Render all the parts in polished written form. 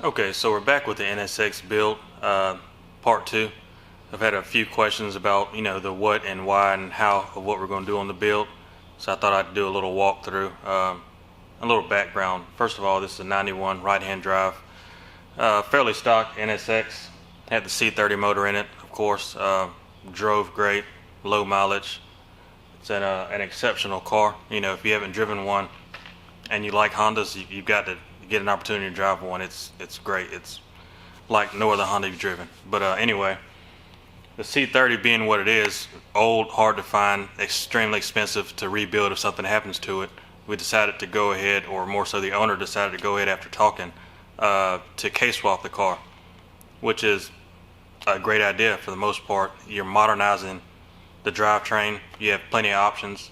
Okay, so we're back with the NSX build, part 2. I've had a few questions about, the what and why and how of what we're going to do on the build. So I thought I'd do a little walkthrough, a little background. First of all, this is a 91 right-hand drive, fairly stock NSX. Had the C30 motor in it, of course. Drove great, low mileage. It's an exceptional car. If you haven't driven one and you like Hondas, you've got to get an opportunity to drive one. It's great. It's like no other Honda you've driven. But anyway, the C30 being what it is, old, hard to find, extremely expensive to rebuild if something happens to it, we decided to go ahead, or more so the owner decided to go ahead after talking, to K-swap the car, which is a great idea for the most part. You're modernizing the drivetrain. You have plenty of options.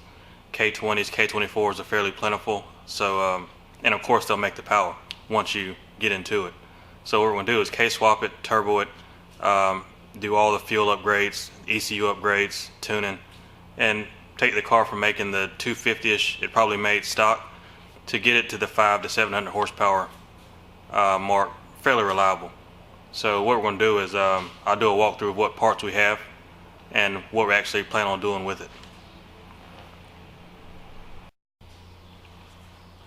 K20s, K24s are fairly plentiful. So and of course they'll make the power once you get into it. So what we're going to do is K-swap it, turbo it, do all the fuel upgrades, ECU upgrades, tuning, and take the car from making the 250-ish it probably made stock to get it to the 500 to 700 horsepower mark, fairly reliable. So what we're going to do is I'll do a walkthrough of what parts we have and what we actually plan on doing with it.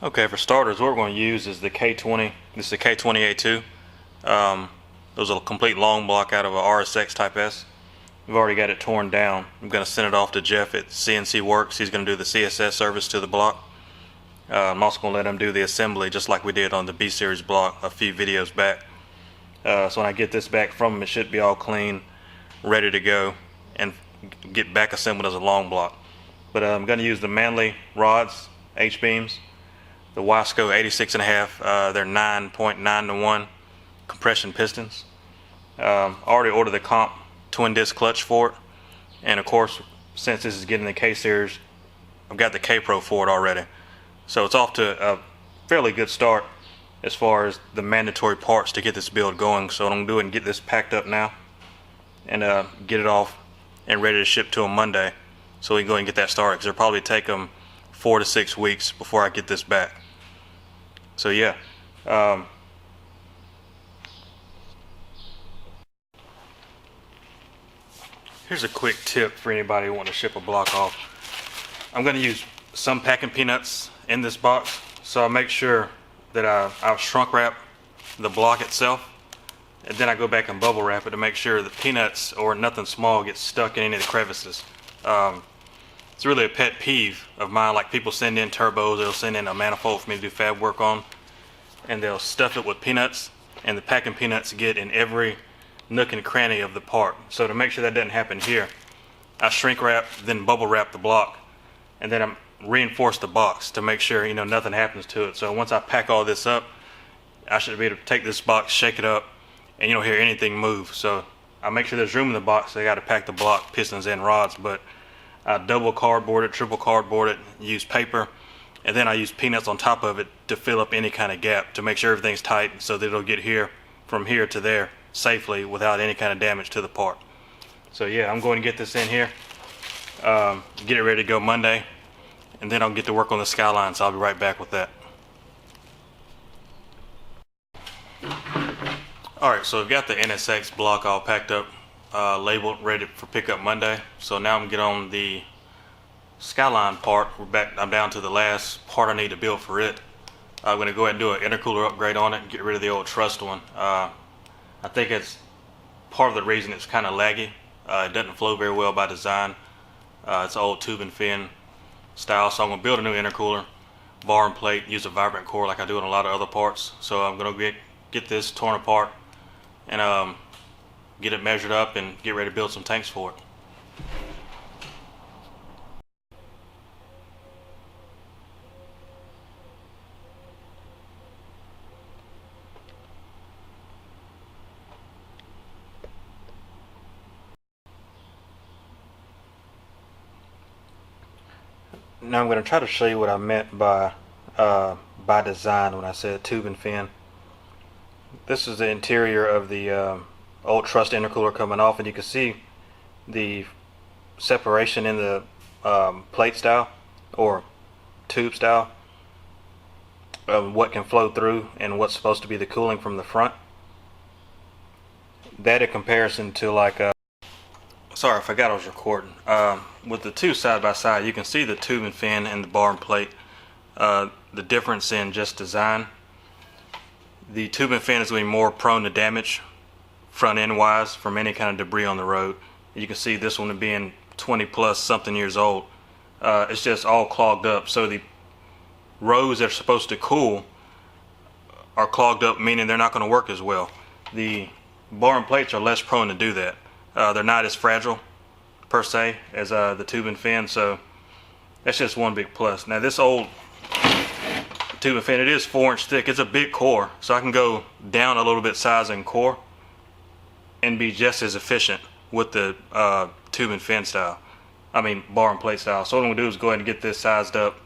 Okay, for starters, what we're going to use is the K20. This is the K20A2. Those are a complete long block out of a RSX Type S. We've already got it torn down. I'm going to send it off to Jeff at CNC Works. He's going to do the CSS service to the block. I'm also going to let him do the assembly just like we did on the B Series block a few videos back. So when I get this back from him, it should be all clean, ready to go, and get back assembled as a long block. But I'm going to use the Manley rods, H-beams. The Wasco 86.5, they're 9.9 to 1 compression pistons. Already ordered the comp twin disc clutch for it, and of course, since this is getting the K series, I've got the K Pro for it already. So it's off to a fairly good start as far as the mandatory parts to get this build going. So I'm gonna do it and get this packed up now, and get it off and ready to ship to them Monday, so we can go and get that started. Because it'll probably take them 4 to 6 weeks before I get this back. So yeah, here's a quick tip for anybody who wants to ship a block off. I'm going to use some packing peanuts in this box, so I make sure that I'll shrunk wrap the block itself, and then I go back and bubble wrap it to make sure the peanuts or nothing small gets stuck in any of the crevices. It's really a pet peeve of mine. Like, people send in turbos, they'll send in a manifold for me to do fab work on, and they'll stuff it with peanuts, and the packing peanuts get in every nook and cranny of the part. So to make sure that doesn't happen here, I shrink wrap, then bubble wrap the block, and then I reinforce the box to make sure nothing happens to it. So once I pack all this up, I should be able to take this box, shake it up, and you don't hear anything move. So I make sure there's room in the box. So I got to pack the block, pistons, and rods, but I double cardboard it, triple cardboard it, use paper, and then I use peanuts on top of it to fill up any kind of gap to make sure everything's tight, so that it'll get here from here to there safely without any kind of damage to the part. So yeah, I'm going to get this in here, get it ready to go Monday, and then I'll get to work on the Skyline. So I'll be right back with that. Alright, so I've got the NSX block all packed up, labeled, ready for pickup Monday. So now I'm going to get on the Skyline part. I'm down to the last part I need to build for it. I'm going to go ahead and do an intercooler upgrade on it and get rid of the old Trust one. I think it's part of the reason it's kind of laggy. It doesn't flow very well by design. It's an old tube and fin style. So I'm going to build a new intercooler, bar and plate, use a vibrant core like I do in a lot of other parts. So I'm going to get this torn apart and get it measured up and get ready to build some tanks for it. Now I'm going to try to show you what I meant by design when I said tube and fin. This is the interior of the old Trust intercooler coming off, and you can see the separation in the plate style or tube style. what can flow through and what's supposed to be the cooling from the front. That in comparison to like sorry, I forgot I was recording. With the two side by side, you can see the tube and fin and the bar and plate. The difference in just design. The tube and fin is going to be more prone to damage front end wise from any kind of debris on the road. You can see this one being 20 plus something years old. It's just all clogged up, so the rows that are supposed to cool are clogged up, meaning they're not going to work as well. The bar and plates are less prone to do that. They're not as fragile per se as the tube and fin, so that's just one big plus. Now this old tube and fin, it is 4-inch thick. It's a big core, so I can go down a little bit size in core and be just as efficient with the tube and fin style. I mean bar and plate style. So what I'm gonna do is go ahead and get this sized up,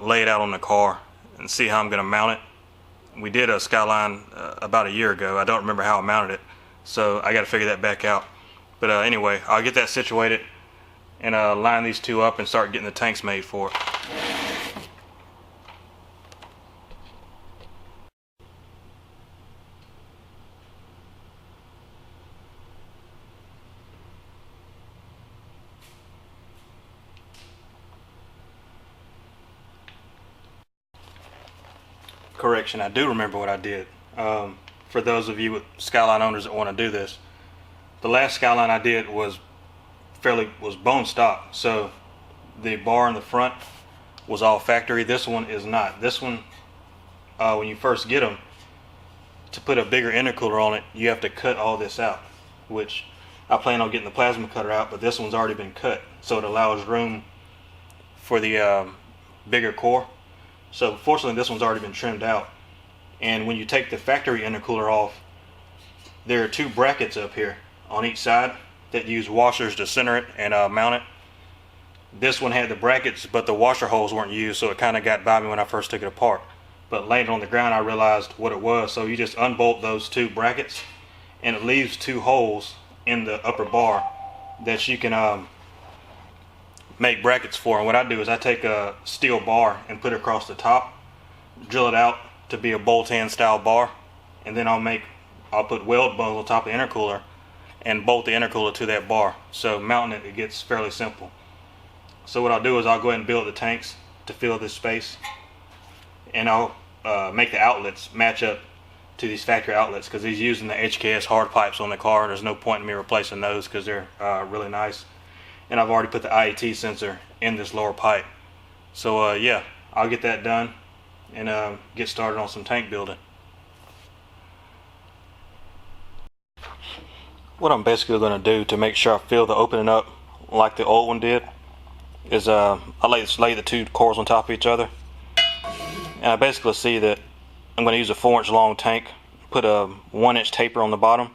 lay it out on the car, and see how I'm gonna mount it. We did a Skyline about a year ago. I don't remember how I mounted it, so I got to figure that back out. But anyway, I'll get that situated and line these two up and start getting the tanks made for it. Correction, I do remember what I did. For those of you with Skyline owners that want to do this, the last Skyline I did was bone stock, so the bar in the front was all factory. This one is not. This one, when you first get them, to put a bigger intercooler on it, you have to cut all this out, which I plan on getting the plasma cutter out, but this one's already been cut, so it allows room for the bigger core. So fortunately this one's already been trimmed out, and when you take the factory intercooler off, there are two brackets up here on each side that use washers to center it and mount it. This one had the brackets, but the washer holes weren't used, so it kind of got by me when I first took it apart. But laying on the ground I realized what it was. So you just unbolt those two brackets and it leaves two holes in the upper bar that you can make brackets for. And what I do is I take a steel bar and put it across the top, drill it out to be a bolt-in style bar, and then I'll put weld bones on top of the intercooler and bolt the intercooler to that bar. So mounting it gets fairly simple. So what I'll do is I'll go ahead and build the tanks to fill this space, and I'll make the outlets match up to these factory outlets, because he's using the HKS hard pipes on the car. There's no point in me replacing those because they're really nice. And I've already put the IET sensor in this lower pipe. So yeah, I'll get that done and get started on some tank building. What I'm basically going to do to make sure I fill the opening up like the old one did is I lay the two cores on top of each other, and I basically see that I'm going to use a 4-inch long tank, put a 1-inch taper on the bottom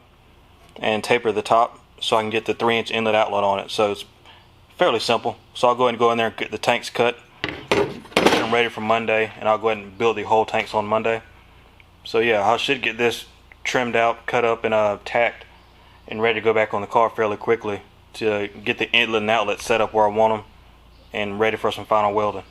and taper the top so I can get the 3-inch inlet outlet on it. So it's fairly simple. So I'll go ahead and go in there and get the tanks cut, get them ready for Monday, and I'll go ahead and build the whole tanks on Monday. So yeah, I should get this trimmed out, cut up, and tacked and ready to go back on the car fairly quickly to get the inlet and outlet set up where I want them and ready for some final welding.